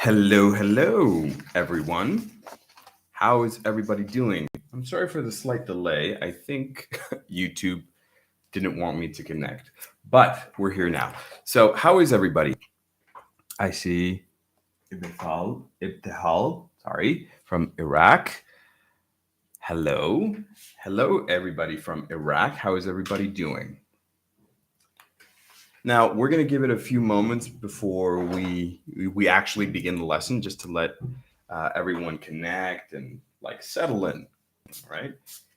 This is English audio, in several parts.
Hello, everyone. How is everybody doing? I'm sorry for the slight delay. I think YouTube didn't want me to connect, but we're here now. So, how is everybody? I see Ibtihal, sorry, from Iraq. Hello, everybody from Iraq. How is everybody doing? Now, we're going to give it a few moments before we actually begin the lesson, just to let everyone connect and like settle in. Right.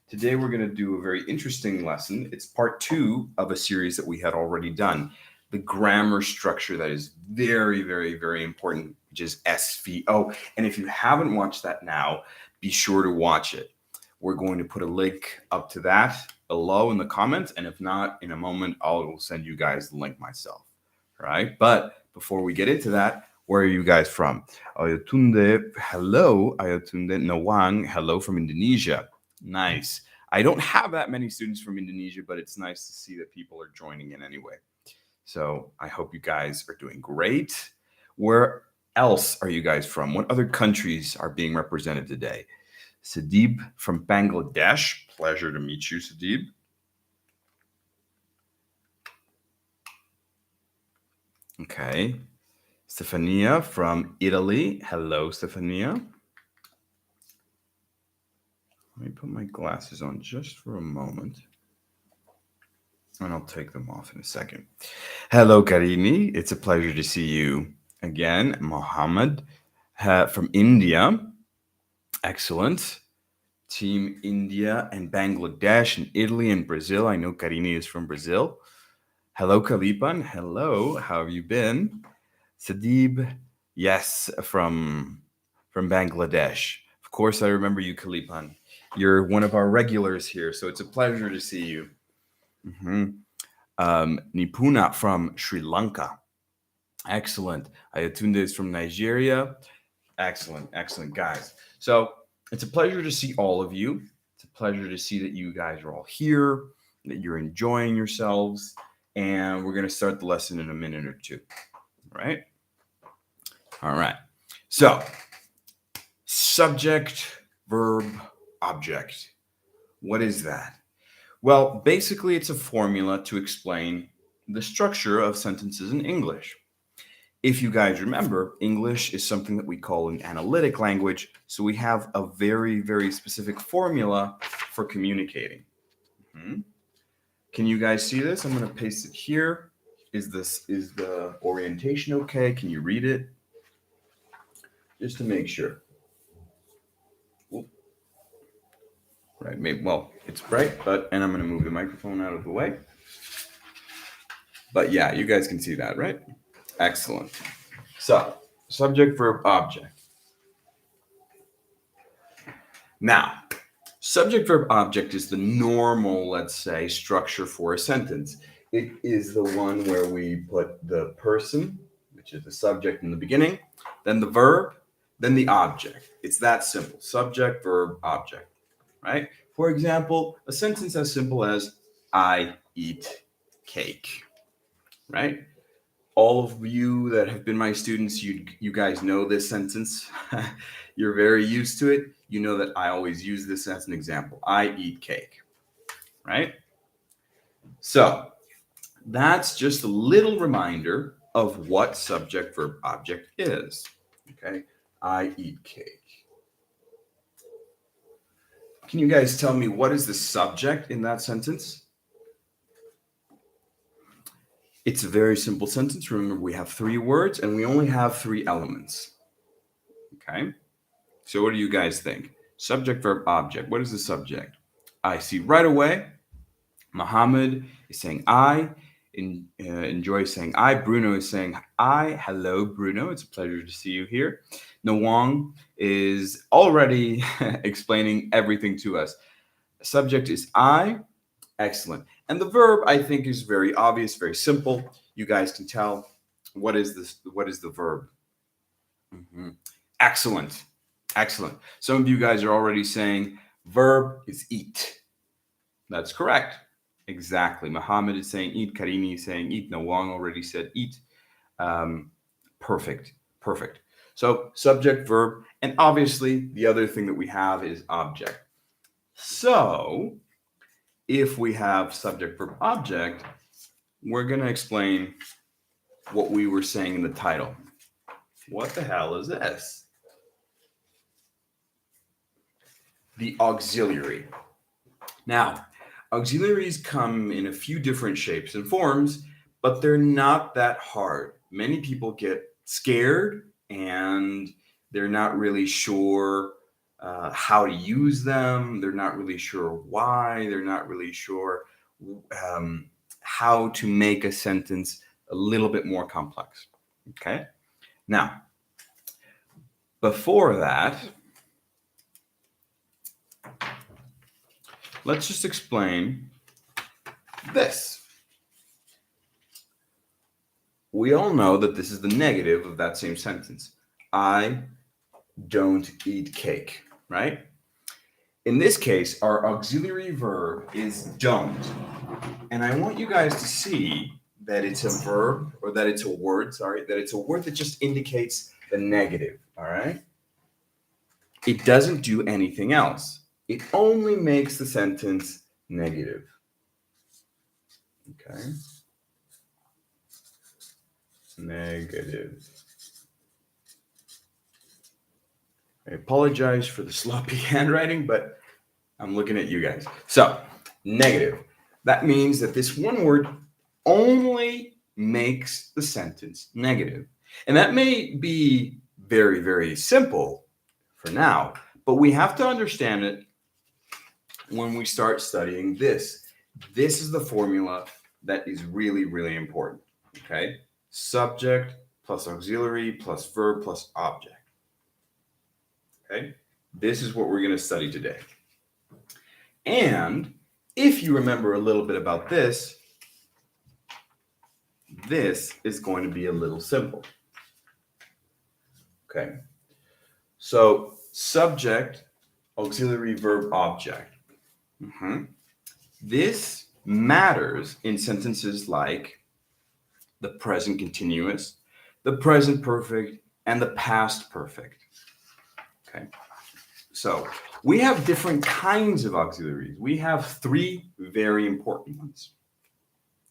Today, we're going to do a very interesting lesson. It's part two of a series that we had already done. The grammar structure that is very, very, very important, which is SVO. And if you haven't watched that now, be sure to watch it. We're going to put a link up to that below in the comments. And if not, in a moment, I'll send you guys the link myself. All right. But before we get into that, where are you guys from? Ayatunde, hello. Ayatunde Nawang, hello from Indonesia. Nice. I don't have that many students from Indonesia, but it's nice to see that people are joining in anyway. So I hope you guys are doing great. Where else are you guys from? What other countries are being represented today? Sadib from Bangladesh. Pleasure to meet you, Sadib. Okay. Stefania from Italy. Hello, Stefania. Let me put my glasses on just for a moment. And I'll take them off in a second. Hello, Karini. It's a pleasure to see you again. Mohammed from India. Excellent. Team India and Bangladesh and Italy and Brazil. I know Karini is from Brazil. Hello, Kalipan. Hello. How have you been? Sadib, yes, from Bangladesh. Of course, I remember you, Kalipan. You're one of our regulars here, so it's a pleasure to see you. Nipuna from Sri Lanka. Excellent. Ayatunde is from Nigeria. Excellent, guys. So it's a pleasure to see all of you. It's a pleasure to see that you guys are all here, that you're enjoying yourselves, and we're going to start the lesson in a minute or two. Right? All right. So, subject, verb, object. What is that? Well, basically, it's a formula to explain the structure of sentences in English. If you guys remember, English is something that we call an analytic language, so we have a very, very specific formula for communicating. Can you guys see this? I'm going to paste it here. Is the orientation okay? Can you read it? Just to make sure. Right, maybe, well, it's bright, and I'm going to move the microphone out of the way. But yeah, you guys can see that, right? Excellent. So, subject, verb, object. Now, subject, verb, object is the normal, let's say, structure for a sentence. It is the one where we put the person, which is the subject in the beginning, then the verb, then the object. It's that simple. Subject, verb, object. Right? For example, a sentence as simple as I eat cake. Right? All of you that have been my students, you guys know this sentence. You're very used to it. You know that I always use this as an example. I eat cake. Right? So that's just a little reminder of what subject, verb, object is. Okay? I eat cake. Can you guys tell me what is the subject in that sentence? It's a very simple sentence. Remember, we have 3 words and we only have 3 elements. Okay? So what do you guys think? Subject, verb, object. What is the subject? I see right away. Mohammed is saying I. Enjoy saying I. Bruno is saying I. Hello, Bruno. It's a pleasure to see you here. Nawang is already explaining everything to us. Subject is I. Excellent. And the verb, I think, is very obvious, very simple. You guys can tell. What is this? What is the verb? Excellent. Excellent. Some of you guys are already saying verb is eat. That's correct. Exactly. Muhammad is saying eat. Karini is saying eat. Nawang already said eat. Perfect. So subject, verb, and obviously the other thing that we have is object. So if we have subject, verb, object, we're going to explain what we were saying in the title. What the hell is this? The auxiliary. Now, auxiliaries come in a few different shapes and forms, but they're not that hard. Many people get scared and they're not really sure how to use them. They're not really sure why. They're not really sure how to make a sentence a little bit more complex. Okay? Now, before that, let's just explain this. We all know that this is the negative of that same sentence. I don't eat cake, right? In this case, our auxiliary verb is don't. And I want you guys to see that it's a verb, or that it's a word, that it's a word that just indicates the negative, all right? It doesn't do anything else. It only makes the sentence negative. Okay. Negative. I apologize for the sloppy handwriting, but I'm looking at you guys. So, negative. That means that this one word only makes the sentence negative. And that may be very, very simple for now, but we have to understand it when we start studying this. This is the formula that is really, really important. Okay? Subject plus auxiliary plus verb plus object. Okay? This is what we're going to study today. And if you remember a little bit about this, this is going to be a little simple. Okay? So, subject, auxiliary, verb, object. This matters in sentences like the present continuous, the present perfect, and the past perfect. Okay? So, we have different kinds of auxiliaries. We have three very important ones.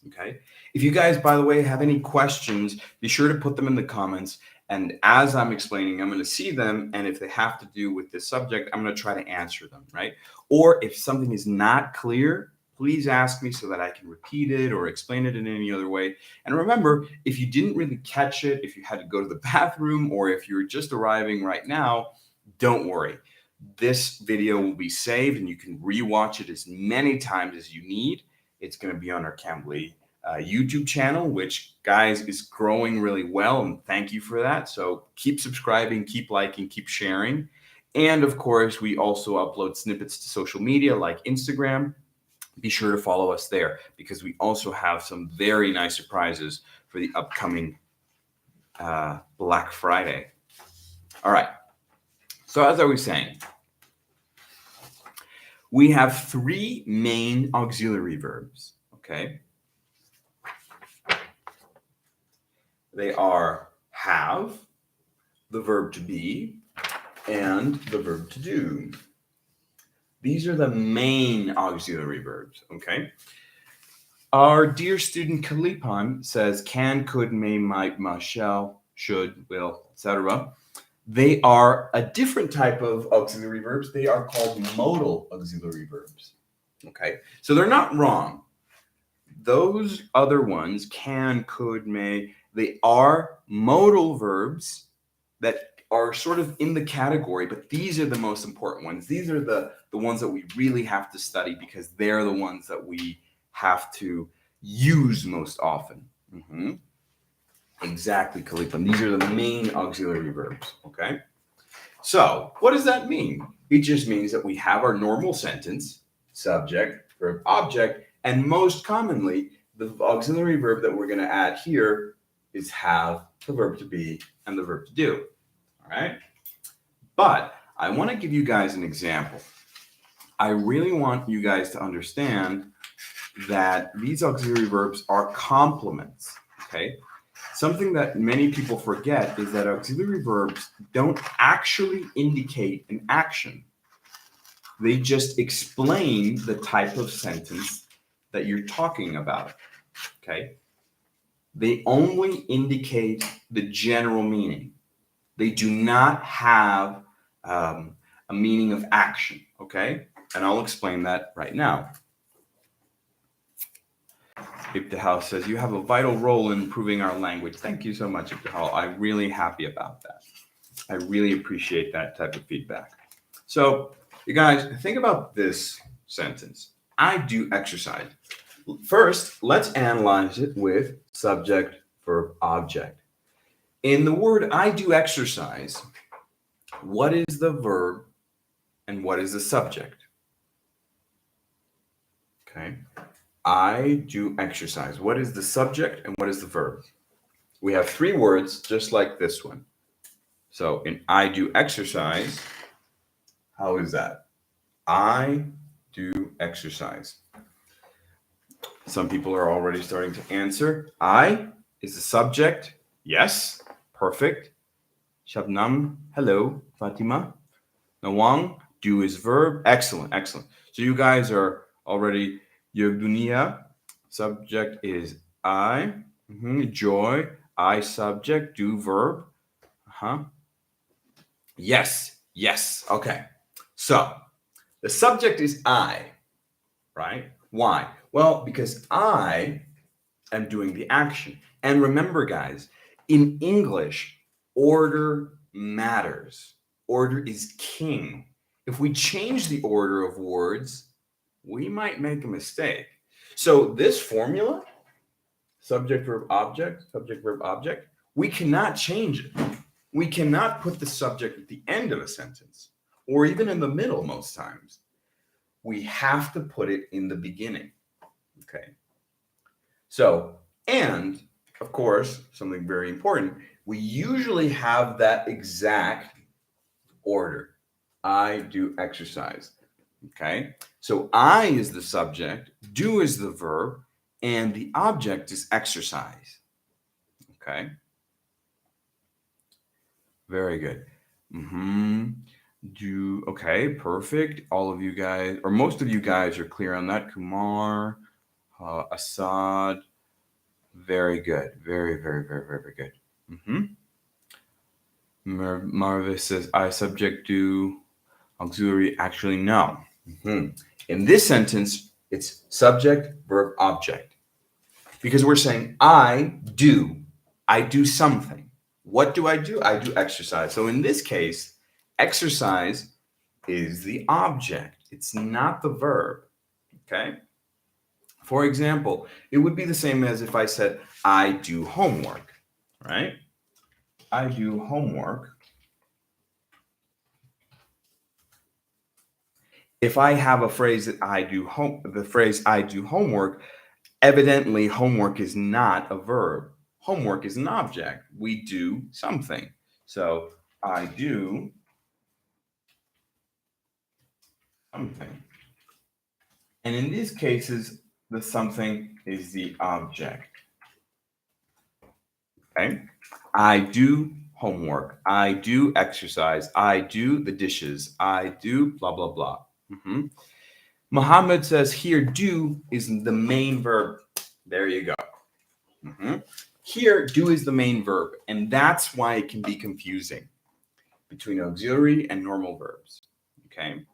Okay? If you guys, by the way, have any questions, be sure to put them in the comments. And as I'm explaining, I'm going to see them. And if they have to do with this subject, I'm going to try to answer them, right? Or if something is not clear, please ask me so that I can repeat it or explain it in any other way. And remember, if you didn't really catch it, if you had to go to the bathroom, or if you're just arriving right now, don't worry. This video will be saved and you can rewatch it as many times as you need. It's going to be on our Cambly YouTube channel, which, guys, is growing really well, and thank you for that. So keep subscribing, keep liking, keep sharing. And of course, we also upload snippets to social media like Instagram. Be sure to follow us there because we also have some very nice surprises for the upcoming Black Friday. All right. So as I was saying, we have three main auxiliary verbs, okay? They are have, the verb to be, and the verb to do. These are the main auxiliary verbs, okay? Our dear student Kalipan says can, could, may, might, must, shall, should, will, etc. They are a different type of auxiliary verbs. They are called modal auxiliary verbs, okay? So they're not wrong. Those other ones, can, could, may, they are modal verbs that are sort of in the category, but these are the most important ones. These are the ones that we really have to study because they're the ones that we have to use most often. Exactly, Kalipan. These are the main auxiliary verbs, okay? So what does that mean? It just means that we have our normal sentence, subject, verb, object, and most commonly, the auxiliary verb that we're going to add here is have, the verb to be, and the verb to do. All right? But I want to give you guys an example. I really want you guys to understand that these auxiliary verbs are complements, okay? Something that many people forget is that auxiliary verbs don't actually indicate an action. They just explain the type of sentence that you're talking about, okay? They only indicate the general meaning. They do not have a meaning of action, okay? And I'll explain that right now. Ibtihal says, you have a vital role in improving our language. Thank you so much, Ibtihal. I'm really happy about that. I really appreciate that type of feedback. So, you guys, think about this sentence. I do exercise. First, let's analyze it with subject, verb, object. In the word I do exercise, what is the verb and what is the subject? Okay. I do exercise. What is the subject and what is the verb? We have three words just like this one. So in I do exercise, how is that? I do exercise. Some people are already starting to answer. I is the subject. Yes, perfect. Shabnam, hello. Fatima. Nawang, do is verb. Excellent, excellent. So you guys are already Yogdunia. Subject is I. Joy, I subject, do verb. Yes, yes. Okay. So the subject is I, right? Why? Well, because I am doing the action. And remember, guys, in English, order matters. Order is king. If we change the order of words, we might make a mistake. So this formula, subject, verb, object, we cannot change it. We cannot put the subject at the end of a sentence or even in the middle most times. We have to put it in the beginning. Okay. So, and of course, something very important, we usually have that exact order. I do exercise. Okay. So I is the subject, do is the verb, and the object is exercise. Okay. Very good. Okay, perfect. All of you guys, or most of you guys, are clear on that. Kumar, Assad. Very good. Very, very, very, very good. Marvis says, I subject do auxiliary. Actually, no. In this sentence, it's subject, verb, object. Because we're saying I do something. What do? I do exercise. So in this case, exercise is the object. It's not the verb. Okay? For example, it would be the same as if I said, I do homework, right? I do homework. If I have a phrase that the phrase I do homework, evidently homework is not a verb. Homework is an object. We do something. So I do something. And in these cases, the something is the object. Okay? I do homework. I do exercise. I do the dishes. I do blah, blah, blah. Muhammad says here, do is the main verb. There you go. Here, do is the main verb. And that's why it can be confusing between auxiliary and normal verbs. Okay?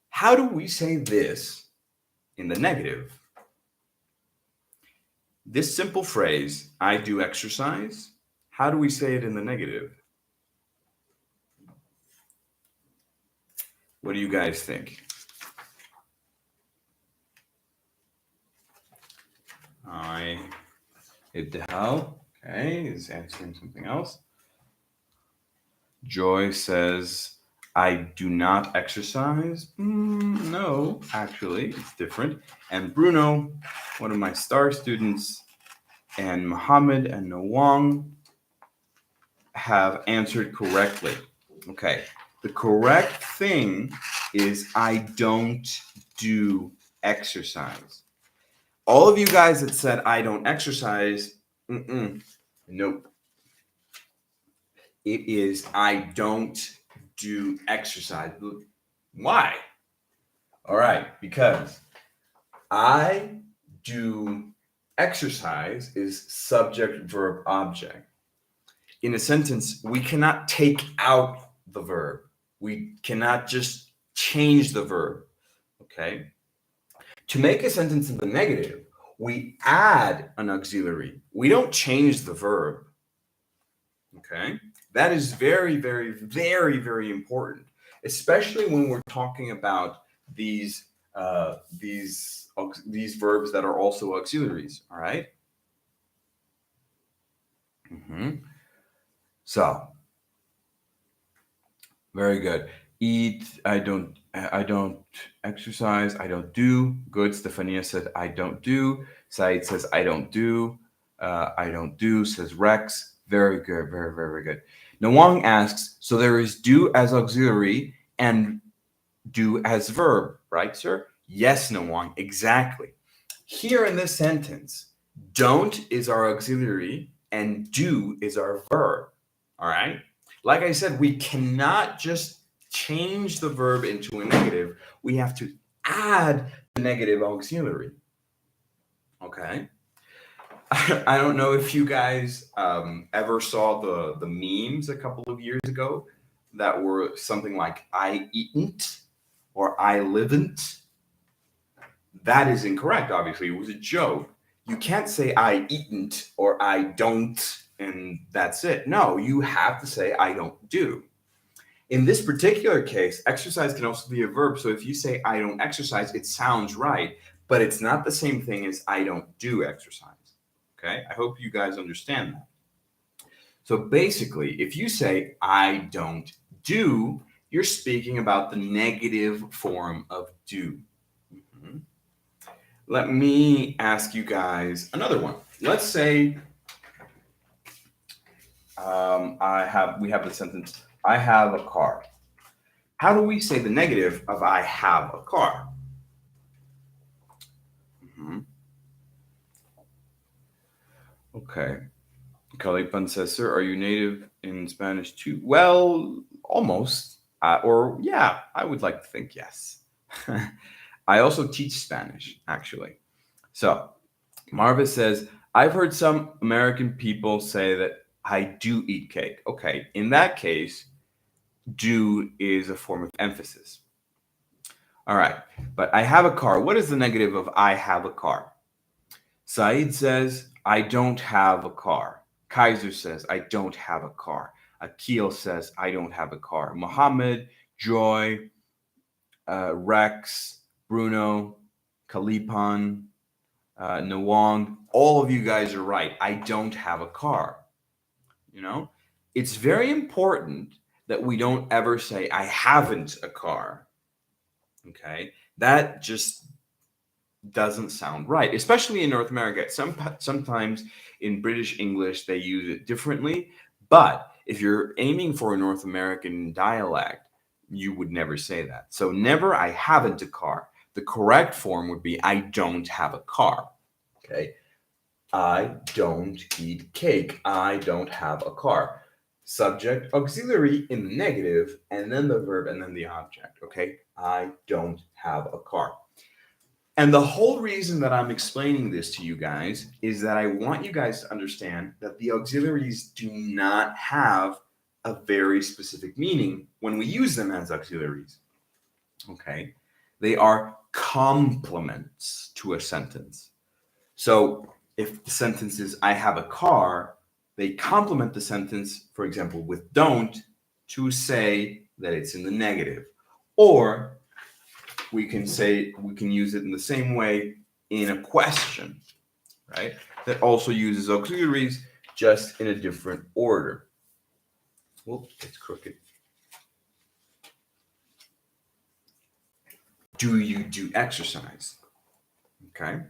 How do we say this in the negative? This simple phrase, I do exercise, how do we say it in the negative? What do you guys think? Ibtihal, okay, is answering something else. Joy says, I do not exercise. No, actually, it's different. And Bruno, one of my star students, and Muhammad and Nawang have answered correctly. Okay, the correct thing is I don't do exercise. All of you guys that said I don't exercise, Nope. It is I don't do exercise. Why? All right, because I do exercise is subject, verb, object. In a sentence, we cannot take out the verb. We cannot just change the verb. Okay? To make a sentence in the negative, we add an auxiliary. We don't change the verb. Okay? That is very, very, very, very important, especially when we're talking about these verbs that are also auxiliaries. All right. So very good. Eat. I don't exercise. I don't do. Good. Stefania said I don't do. Said says I don't do. I don't do, says Rex. Very good. Very, very, very good. Nawang asks, so there is do as auxiliary and do as verb, right, sir? Yes, Nawang, exactly. Here in this sentence, don't is our auxiliary and do is our verb, all right? Like I said, we cannot just change the verb into a negative. We have to add the negative auxiliary, okay? I don't know if you guys ever saw the memes a couple of years ago that were something like I eatn't or I liven't. That is incorrect, obviously. It was a joke. You can't say I eatn't or I don't and that's it. No, you have to say I don't do. In this particular case, exercise can also be a verb. So if you say I don't exercise, it sounds right, but it's not the same thing as I don't do exercise. Okay, I hope you guys understand that. So basically, if you say I don't do, you're speaking about the negative form of do. Let me ask you guys another one. Let's say we have the sentence I have a car. How do we say the negative of I have a car? Okay. Calipan says, sir, are you native in Spanish too? Well, almost. Or, yeah, I would like to think yes. I also teach Spanish, actually. So, Marva says, I've heard some American people say that I do eat cake. Okay, in that case, do is a form of emphasis. All right, but I have a car. What is the negative of I have a car? Saeed says, I don't have a car. Kaiser says, I don't have a car. Akil says, I don't have a car. Mohammed, Joy, Rex, Bruno, Kalipan, Nawang, all of you guys are right. I don't have a car. You know, it's very important that we don't ever say, I haven't a car. Okay, that just doesn't sound right, especially in North America. Sometimes in British English, they use it differently. But if you're aiming for a North American dialect, you would never say that. So never I haven't a car. The correct form would be I don't have a car. Okay. I don't eat cake. I don't have a car. Subject, auxiliary in the negative, and then the verb, and then the object. Okay. I don't have a car. And the whole reason that I'm explaining this to you guys is that I want you guys to understand that the auxiliaries do not have a very specific meaning when we use them as auxiliaries. Okay. They are complements to a sentence. So if the sentence is I have a car, they complement the sentence, for example, with don't to say that it's in the negative. Or we can use it in the same way in a question, right? That also uses auxiliaries, just in a different order. Whoops, it's crooked. Do you do exercise? Okay.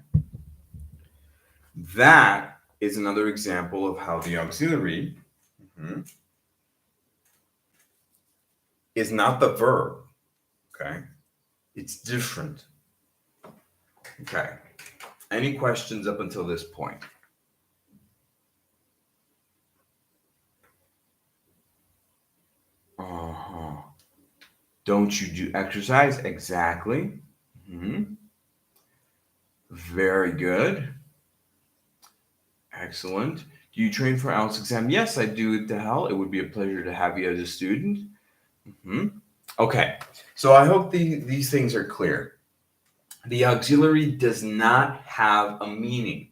That is another example of how the auxiliary is not the verb. Okay. It's different. Okay. Any questions up until this point? Don't you do exercise? Exactly. Mhm. Very good. Excellent. Do you train for IELTS exam? Yes, I do, Dahal. It would be a pleasure to have you as a student. Okay, so I hope these things are clear. The auxiliary does not have a meaning.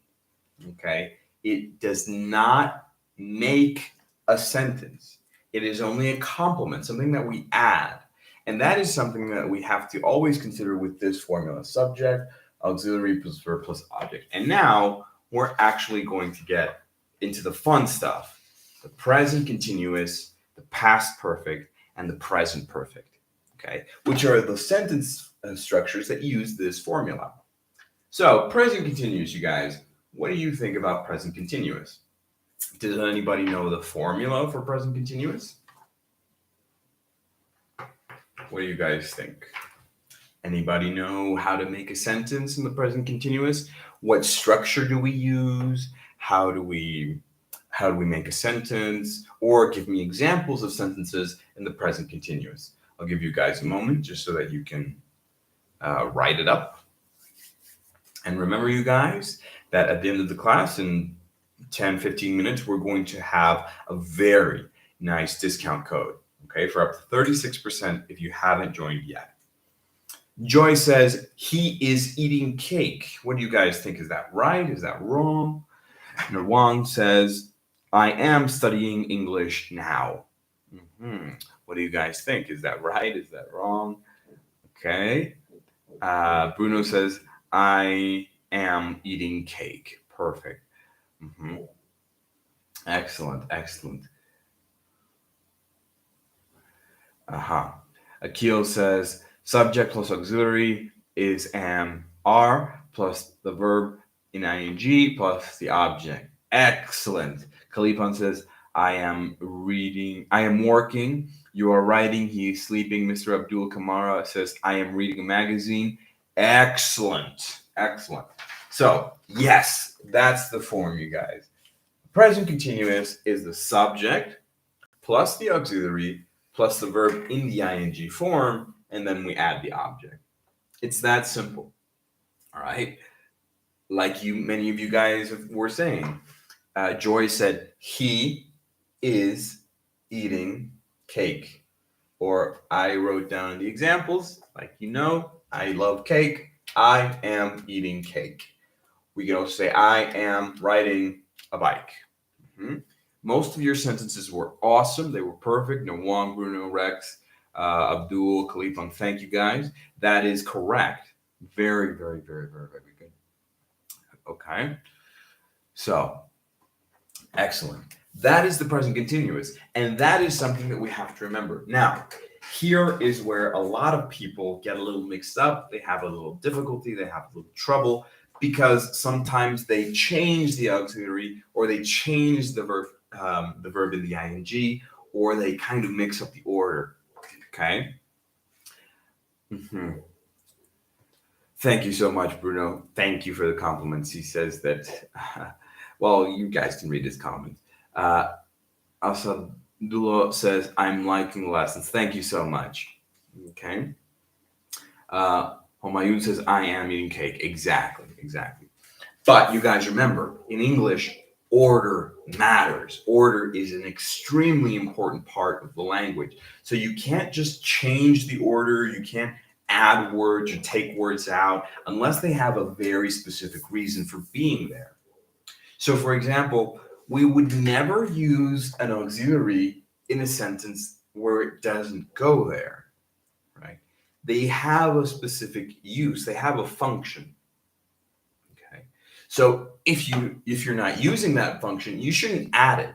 Okay, it does not make a sentence. It is only a complement, something that we add. And that is something that we have to always consider with this formula: subject, auxiliary plus verb plus object. And now we're actually going to get into the fun stuff: the present continuous, the past perfect, and the present perfect. Okay, which are the sentence structures that use this formula. So, present continuous, you guys. What do you think about present continuous? Does anybody know the formula for present continuous? What do you guys think? Anybody know how to make a sentence in the present continuous? What structure do we use? How do we make a sentence? Or give me examples of sentences in the present continuous. I'll give you guys a moment just so that you can write it up. And remember, you guys, that at the end of the class in 10-15 minutes, we're going to have a very nice discount code, okay, for up to 36% if you haven't joined yet. Joy says he is eating cake. What do you guys think? Is that right? Is that wrong? Nirwan says, I am studying English now. What do you guys think? Is that right? Is that wrong? Okay. Bruno says, I am eating cake. Perfect. Excellent, excellent. Akil says, subject plus auxiliary is am, are, plus the verb in ing, plus the object. Excellent. Kalipan says, I am working. You are writing. He is sleeping. Mr. Abdul Kamara says, I am reading a magazine. Excellent. Excellent. So, yes, that's the form, you guys. Present continuous is the subject plus the auxiliary plus the verb in the ing form, and then we add the object. It's that simple. All right. Like many of you guys were saying, Joy said he is eating cake. Or I wrote down the examples, like I love cake. I am eating cake. We can also say I am riding a bike. Most of your sentences were awesome. They were perfect. Nawang, Bruno, Rex, Abdul, Khalifan, thank you guys. That is correct. Very, very, very, very, very good. Okay. So, excellent. That is the present continuous. And that is something that we have to remember. Now, here is where a lot of people get a little mixed up. They have a little difficulty. They have a little trouble because sometimes they change the auxiliary or they change the verb in the ing, or they kind of mix up the order. Okay. Thank you so much, Bruno. Thank you for the compliments. He says that, well, you guys can read his comments. Asadullah says, I'm liking the lessons. Thank you so much. Okay. Homayun says, I am eating cake. Exactly. But you guys remember, in English, order matters. Order is an extremely important part of the language. So you can't just change the order. You can't add words or take words out unless they have a very specific reason for being there. So, for example, we would never use an auxiliary in a sentence where it doesn't go there, right? They have a specific use. They have a function. Okay. So if you're not using that function, you shouldn't add it.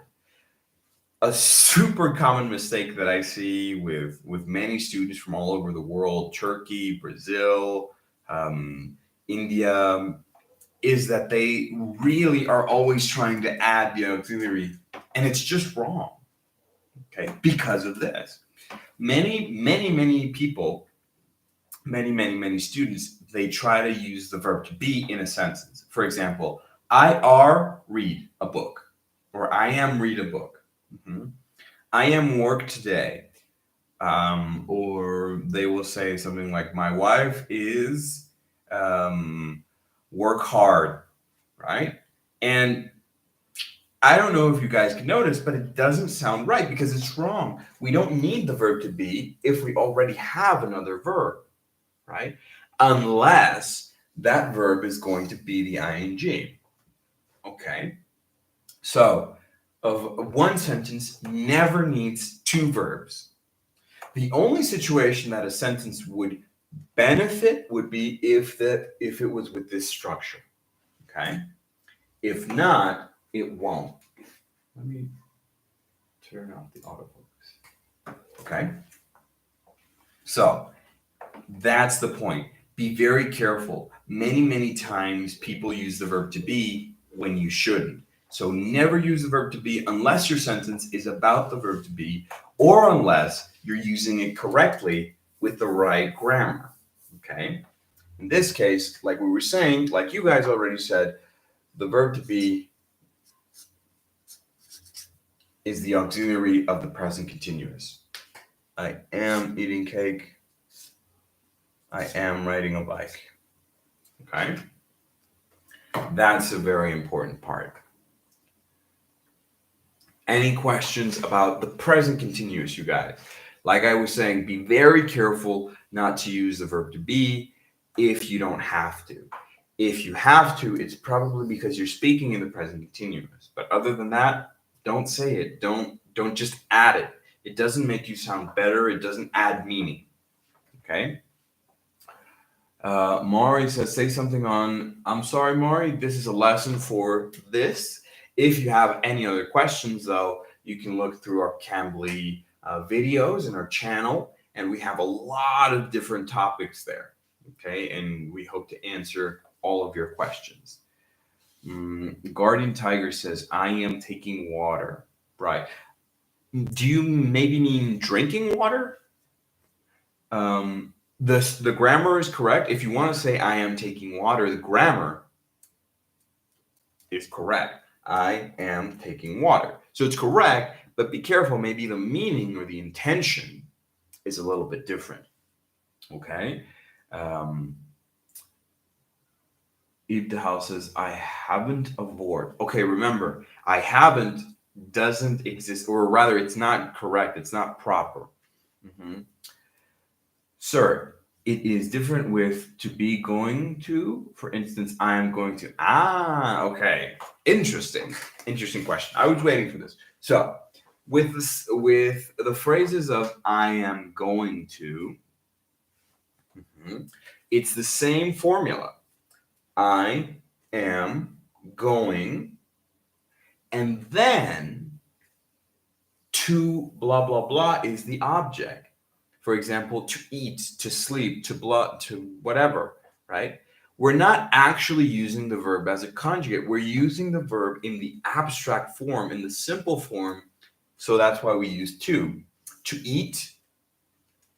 A super common mistake that I see with many students from all over the world, Turkey, Brazil, India, is that they really are always trying to add the auxiliary, and it's just wrong. Okay, because of this. Many people, many students, they try to use the verb to be in a sentence. For example, I are read a book, or I am read a book. I am work today. Or they will say something like, my wife is work hard, right? And I don't know if you guys can notice, but it doesn't sound right because it's wrong. We don't need the verb to be if we already have another verb, right? Unless that verb is going to be the ing. Okay. So, of one sentence never needs two verbs. The only situation that a sentence would benefit would be if it was with this structure. Okay. If not, it won't. Let me turn off the autofocus. Okay. So that's the point. Be very careful. Many times people use the verb to be when you shouldn't. So never use the verb to be unless your sentence is about the verb to be, or unless you're using it correctly with the right grammar. Okay? In this case, like we were saying, like you guys already said, the verb to be is the auxiliary of the present continuous. I am eating cake. I am riding a bike. Okay? That's a very important part. Any questions about the present continuous, you guys? Like I was saying, be very careful not to use the verb to be if you don't have to. If you have to, it's probably because you're speaking in the present continuous. But other than that, don't say it. Don't just add it. It doesn't make you sound better. It doesn't add meaning. Okay? Mari says, say something on, I'm sorry, Mari, this is a lesson for this. If you have any other questions, though, you can look through our Cambly videos in our channel, and we have a lot of different topics there. Okay, and we hope to answer all of your questions. Guardian Tiger says, I am taking water. Right. Do you maybe mean drinking water? The grammar is correct. If you want to say I am taking water, the grammar is correct. I am taking water. So it's correct, but be careful. Maybe the meaning or the intention is a little bit different. Okay. Eat the house says, I haven't a board. Okay, remember, I haven't doesn't exist, or rather, it's not correct. It's not proper. Sir, it is different with to be going to. For instance, I am going to. Okay. Interesting question. I was waiting for this. So, with the phrases of I am going to, it's the same formula. I am going, and then to blah blah blah is the object. For example, to eat, to sleep, to blood, to whatever, right? We're not actually using the verb as a conjugate. We're using the verb in the abstract form, in the simple form. So that's why we use to. To eat,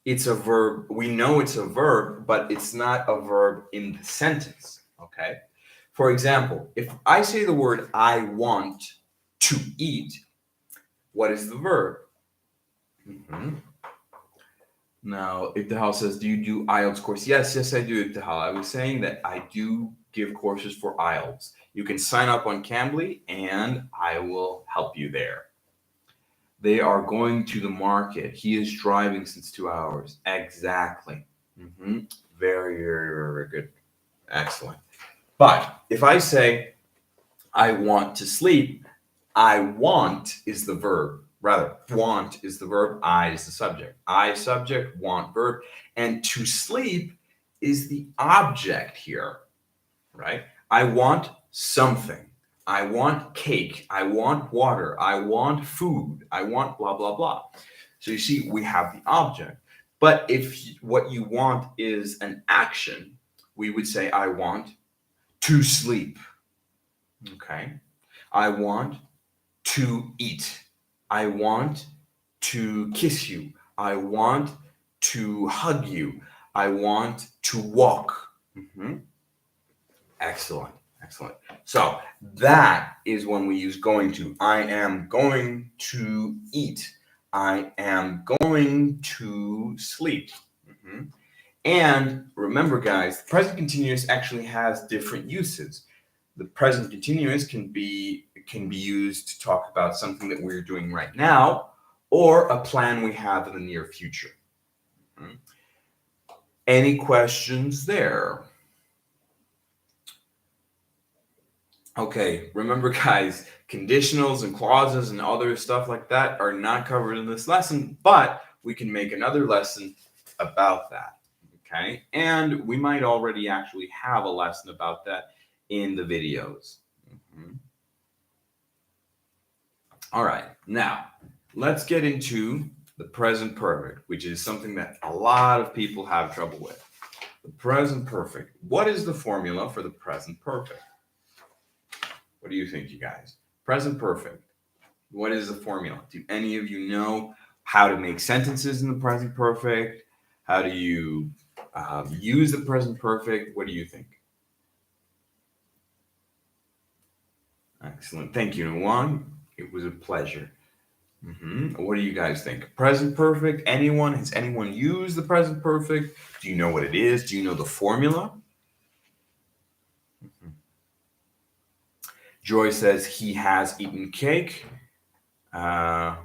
it's a verb. We know it's a verb, but it's not a verb in the sentence, okay? For example, if I say the word I want to eat, what is the verb? Now, Ibtihal says, do you do IELTS course? Yes, I do, Ibtihal. I was saying that I do give courses for IELTS. You can sign up on Cambly, and I will help you there. They are going to the market. He is driving since 2 hours. Exactly. Very good. Excellent. But if I say, I want to sleep, I want is the verb. Rather, want is the verb, I is the subject. I subject, want verb, and to sleep is the object here, right? I want something. I want cake. I want water. I want food. I want blah, blah, blah. So you see, we have the object. But if what you want is an action, we would say, I want to sleep. Okay. I want to eat. I want to kiss you. I want to hug you. I want to walk. Excellent. So that is when we use going to. I am going to eat. I am going to sleep. Mhm. And remember, guys, the present continuous actually has different uses. The present continuous can be used to talk about something that we're doing right now or a plan we have in the near future. Mhm. Any questions there? Okay, remember, guys, conditionals and clauses and other stuff like that are not covered in this lesson, but we can make another lesson about that. Okay, and we might already actually have a lesson about that in the videos. Mhm. All right, now let's get into the present perfect, which is something that a lot of people have trouble with. The present perfect. What is the formula for the present perfect? What do you think, you guys? Present perfect. What is the formula? Do any of you know how to make sentences in the present perfect? How do you use the present perfect? What do you think? Excellent. Thank you, Nwang. It was a pleasure. What do you guys think? Present perfect? Anyone? Has anyone used the present perfect? Do you know what it is? Do you know the formula? Mhm. Joy says he has eaten cake. Uh,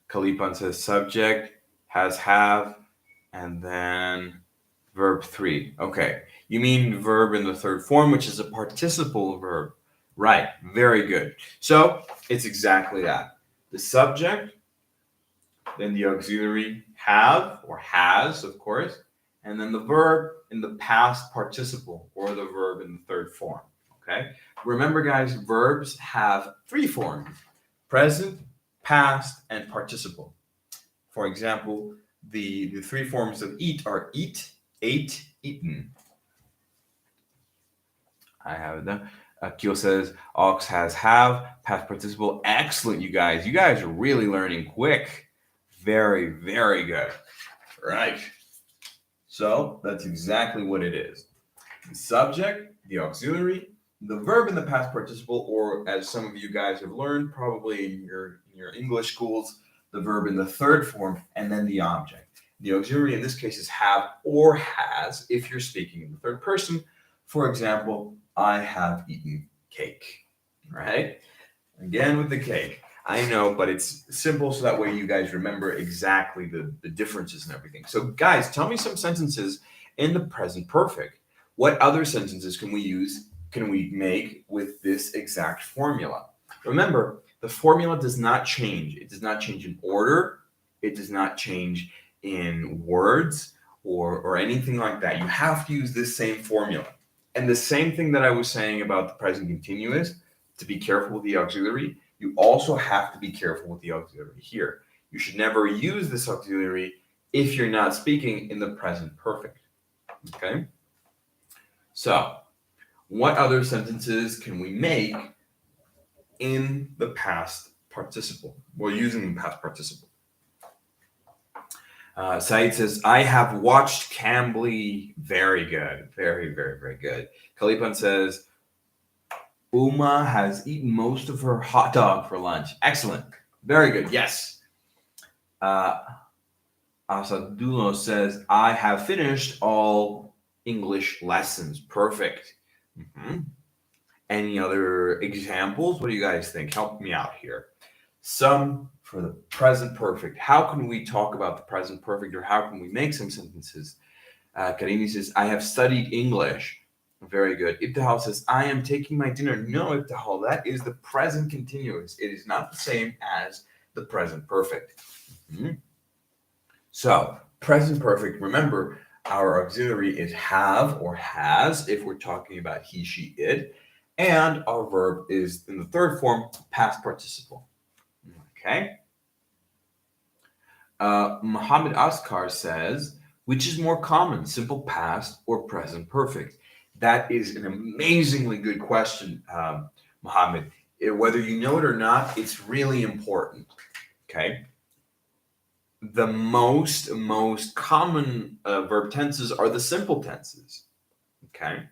Kalipan says subject, has have, and then verb 3. Okay. You mean verb in the third form, which is a participle verb. Right. Very good. So it's exactly that. The subject, then the auxiliary have or has, of course, and then the verb in the past participle or the verb in the third form. Okay. Remember, guys, verbs have three forms: present, past, and participle. For example, the three forms of eat are eat, ate, eaten. I have them. Kyo says ox has have, past participle. Excellent, you guys. You guys are really learning quick. Very, very good. Right. So that's exactly what it is. The subject, the auxiliary, the verb in the past participle, or as some of you guys have learned, probably in your English schools, the verb in the third form, and then the object. The auxiliary in this case is have or has if you're speaking in the third person. For example, I have eaten cake. Right? Again with the cake. I know, but it's simple so that way you guys remember exactly the differences and everything. So, guys, tell me some sentences in the present perfect. What other sentences can we use, can we make with this exact formula? Remember, the formula does not change. It does not change in order, it does not change in words or anything like that. You have to use this same formula. And the same thing that I was saying about the present continuous, to be careful with the auxiliary, you also have to be careful with the auxiliary here. You should never use this auxiliary if you're not speaking in the present perfect. Okay? So, what other sentences can we make in the past participle? Well, using the past participle. Said says, I have watched Cambly. Very good. Very, very, very good. Kalipan says, Uma has eaten most of her hot dog for lunch. Excellent. Very good. Yes. Uh, Asadulo says, I have finished all English lessons. Perfect. Mhm. Any other examples? What do you guys think? Help me out here. Some for the present perfect. How can we talk about the present perfect, or how can we make some sentences? Karini says, I have studied English. Very good. Ibtihal says, I am taking my dinner. No, Ibtihal, that is the present continuous. It is not the same as the present perfect. Mhm. So, present perfect, remember, our auxiliary is have or has if we're talking about he, she, it. And our verb is in the third form, past participle. Okay. Muhammad Askar says, which is more common, simple past or present perfect? That is an amazingly good question, Muhammad. Whether you know it or not, it's really important. Okay. The most common verb tenses are the simple tenses. Okay.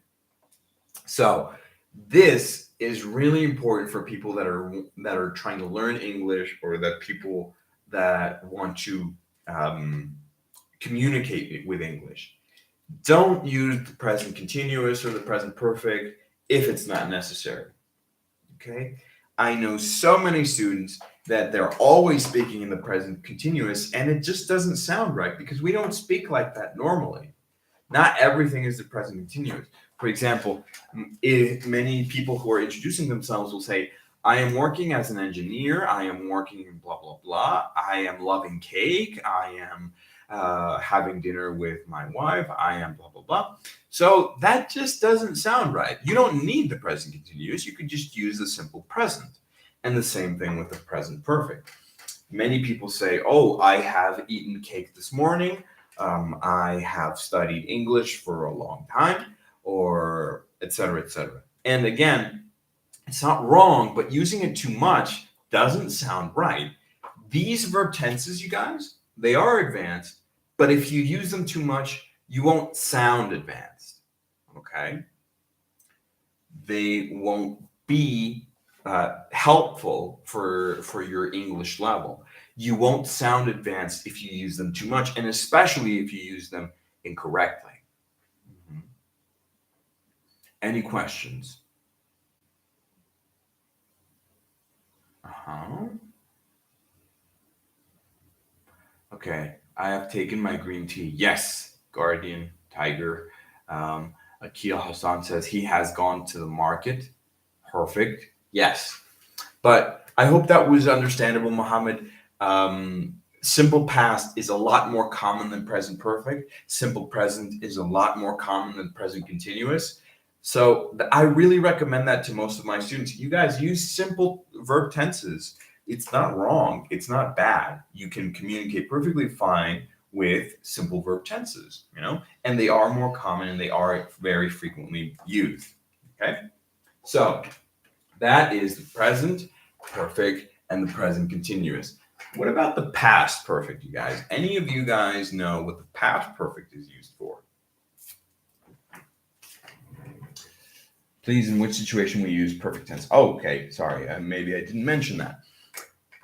So this is really important for people that are trying to learn English, or that people that want to communicate with English, don't use the present continuous or the present perfect if it's not necessary. Okay? I know so many students that they're always speaking in the present continuous, and it just doesn't sound right because we don't speak like that normally. Not everything is the present continuous. For example, if many people who are introducing themselves will say, I am working as an engineer, I am working in blah, blah, blah, I am loving cake, I am having dinner with my wife, I am blah, blah, blah. So that just doesn't sound right. You don't need the present continuous, you could just use the simple present. And the same thing with the present perfect. Many people say, oh, I have eaten cake this morning, I have studied English for a long time, or etc., etc. And again, it's not wrong, but using it too much doesn't sound right. These verb tenses, you guys, they are advanced, but if you use them too much, you won't sound advanced. Okay? They won't be helpful for your English level. You won't sound advanced if you use them too much, and especially if you use them incorrectly. Mm-hmm. Any questions? Okay, I have taken my green tea. Yes, Guardian, Tiger. Akil Hassan says he has gone to the market. Perfect. Yes. But I hope that was understandable, Mohammed. Simple past is a lot more common than present perfect. Simple present is a lot more common than present continuous. So I really recommend that to most of my students. You guys use simple verb tenses. It's not wrong. It's not bad. You can communicate perfectly fine with simple verb tenses, and they are more common and they are very frequently used. Okay. So that is the present perfect and the present continuous. What about the past perfect, you guys? Any of you guys know what the past perfect is used for? Please, in which situation we use perfect tense? Oh, okay, sorry, maybe I didn't mention that.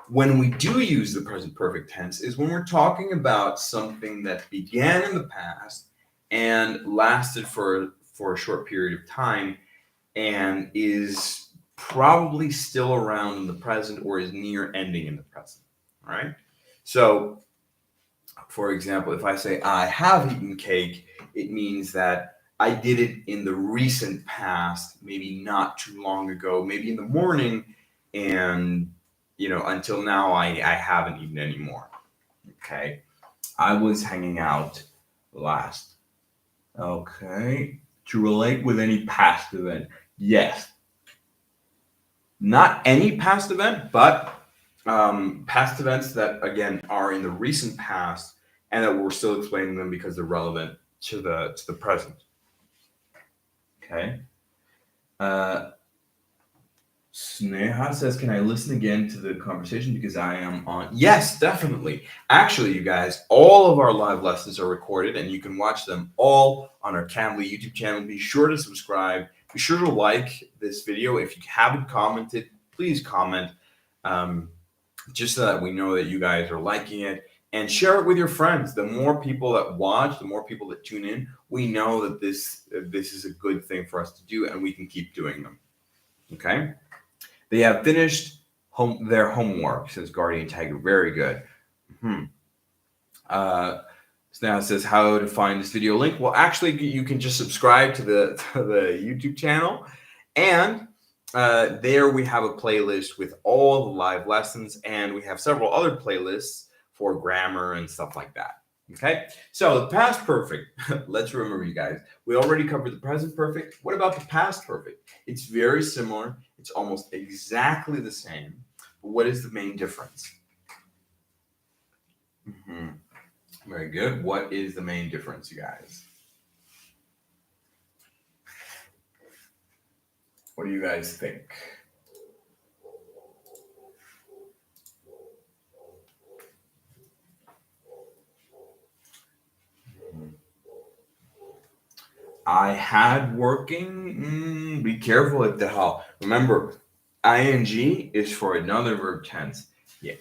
When we do use the present perfect tense is when we're talking about something that began in the past and lasted for a short period of time and is probably still around in the present or is near ending in the present. All right. So, for example, if I say I have eaten cake, it means that I did it in the recent past, maybe not too long ago, maybe in the morning, and until now I haven't eaten anymore. Okay. I was hanging out last. Okay. To relate with any past event. Yes. Not any past event, but past events that, again, are in the recent past and that we're still explaining them because they're relevant to the present. Okay. Sneha says, can I listen again to the conversation because I am on? Yes, definitely. Actually, you guys, all of our live lessons are recorded and you can watch them all on our Cambly YouTube channel. Be sure to subscribe. Be sure to like this video. If you haven't commented, please comment, just so that we know that you guys are liking it. And share it with your friends. The more people that watch, the more people that tune in, we know that this is a good thing for us to do and we can keep doing them. Okay? They have finished their homework, says Guardian Tiger. Very good. So now it says how to find this video link. Well, actually, you can just subscribe to the YouTube channel. And there we have a playlist with all the live lessons. And we have several other playlists for grammar and stuff like that. Okay, so the past perfect, let's remember, you guys, we already covered the present perfect. What about the past perfect? It's very similar. It's almost exactly the same. But what is the main difference? Very good. What is the main difference, you guys? What do you guys think? I had working. Be careful at the how. Remember, ing is for another verb tense. Yeah,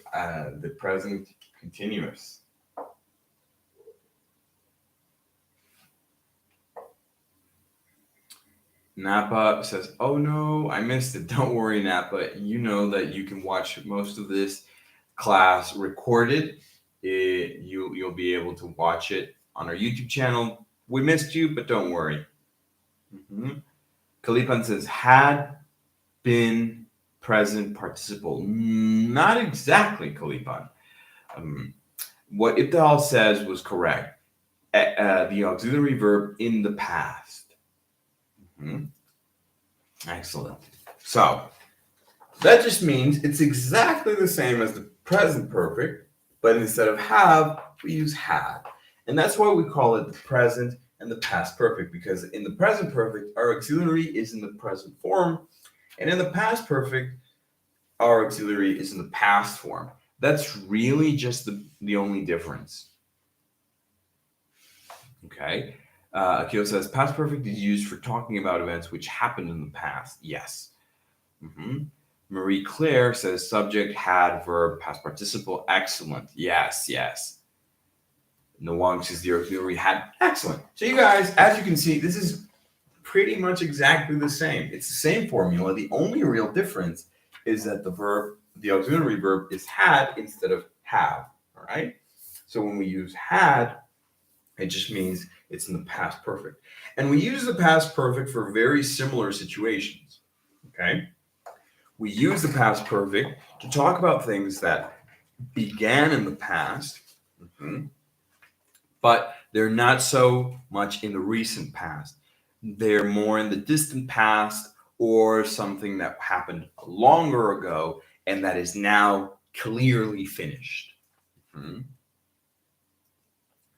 the present Continuous. Napa says, "Oh no, I missed it." Don't worry, Napa. You know that you can watch most of this class recorded. You'll be able to watch it on our YouTube channel. We missed you, but don't worry. Kalipan says, "Had been present participle." Not exactly, Kalipan. What Ibtihal says was correct. The auxiliary verb in the past. Excellent. So that just means it's exactly the same as the present perfect, but instead of have, we use had. And that's why we call it the present and the past perfect, because in the present perfect, our auxiliary is in the present form, and in the past perfect, our auxiliary is in the past form. That's really just the only difference. Okay. Akil says, past perfect is used for talking about events which happened in the past. Yes. Marie Claire says, subject, had, verb, past participle. Excellent. Yes, yes. Nawang says, the auxiliary had. Excellent. So you guys, as you can see, this is pretty much exactly the same. It's the same formula. The only real difference is that the auxiliary verb is had instead of have. All right. So when we use had, it just means it's in the past perfect. And we use the past perfect for very similar situations. Okay. We use the past perfect to talk about things that began in the past, but they're not so much in the recent past. They're more in the distant past or something that happened longer ago and that is now clearly finished.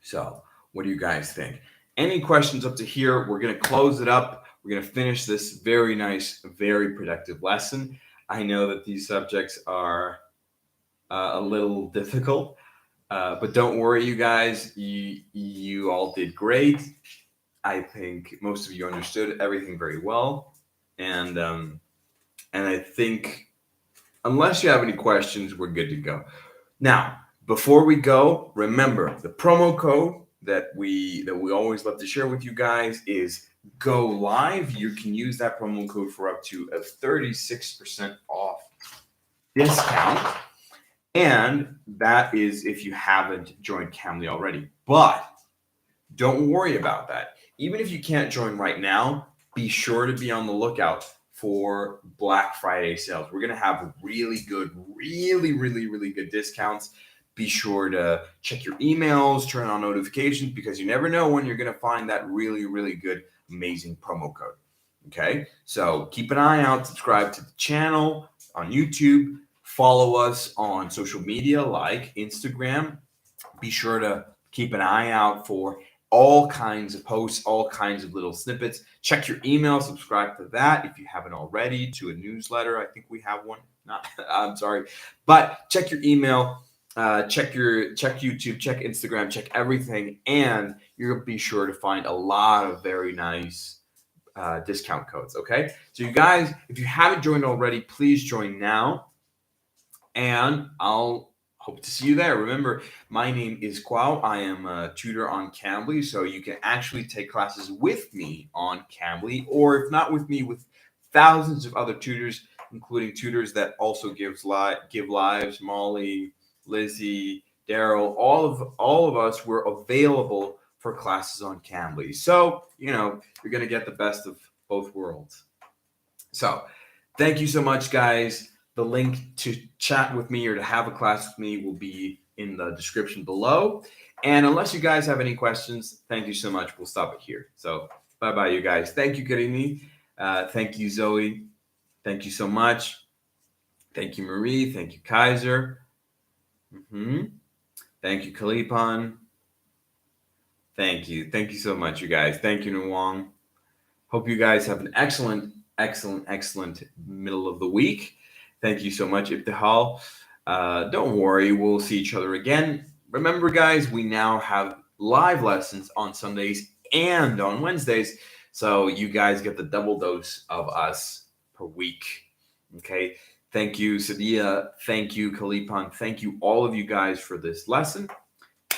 So, what do you guys think? Any questions up to here? We're going to close it up. We're going to finish this very nice, very productive lesson. I know that these subjects are a little difficult, but don't worry, you guys. You all did great. I think most of you understood everything very well, and I think unless you have any questions, we're good to go. Now, before we go, remember the promo code that we always love to share with you guys is Go Live. You can use that promo code for up to a 36% off discount. And that is if you haven't joined Cambly already. But don't worry about that. Even if you can't join right now, be sure to be on the lookout for Black Friday sales. We're going to have really good, really good discounts. Be sure to check your emails, turn on notifications, because you never know when you're going to find that really good, amazing promo code. Okay, so keep an eye out, subscribe to the channel on YouTube, follow us on social media like Instagram. Be sure to keep an eye out for all kinds of posts, all kinds of little snippets. Check your email, subscribe to that if you haven't already, to a newsletter. I think we have one. I'm sorry, but check your email, check YouTube, check Instagram, check everything, and you're gonna be sure to find a lot of very nice discount codes. Okay, so you guys, if you haven't joined already, please join now, and I'll hope to see you there. Remember, my name is Kwao. I am a tutor on Cambly, so you can actually take classes with me on Cambly, or if not with me, with thousands of other tutors, including tutors that also give lives. Molly, Lizzie, Daryl, all of us were available for classes on Cambly. So you're going to get the best of both worlds. So thank you so much, guys. The link to chat with me or to have a class with me will be in the description below. And unless you guys have any questions, thank you so much. We'll stop it here. So bye-bye, you guys. Thank you, Karini. Thank you, Zoe. Thank you so much. Thank you, Marie. Thank you, Kaiser. Thank you, Kalipan. Thank you. Thank you so much, you guys. Thank you, Nwang. Hope you guys have an excellent middle of the week. Thank you so much, Ibtihal. Don't worry, we'll see each other again. Remember, guys, we now have live lessons on Sundays and on Wednesdays, so you guys get the double dose of us per week. Okay, Thank you, Sadia. Thank you, Kalipan. Thank you, all of you guys, for this lesson.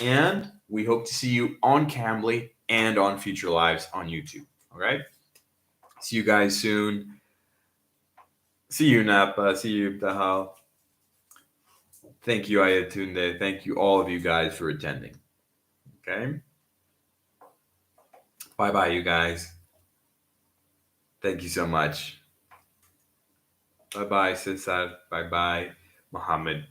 And we hope to see you on Cambly and on future lives on YouTube. All right. See you guys soon. See you, Napa. See you, Tahal. Thank you, Ayatunde. Thank you, all of you guys, for attending. Okay. Bye bye, you guys. Thank you so much. Bye bye, Cesar. Bye bye, Mohammed.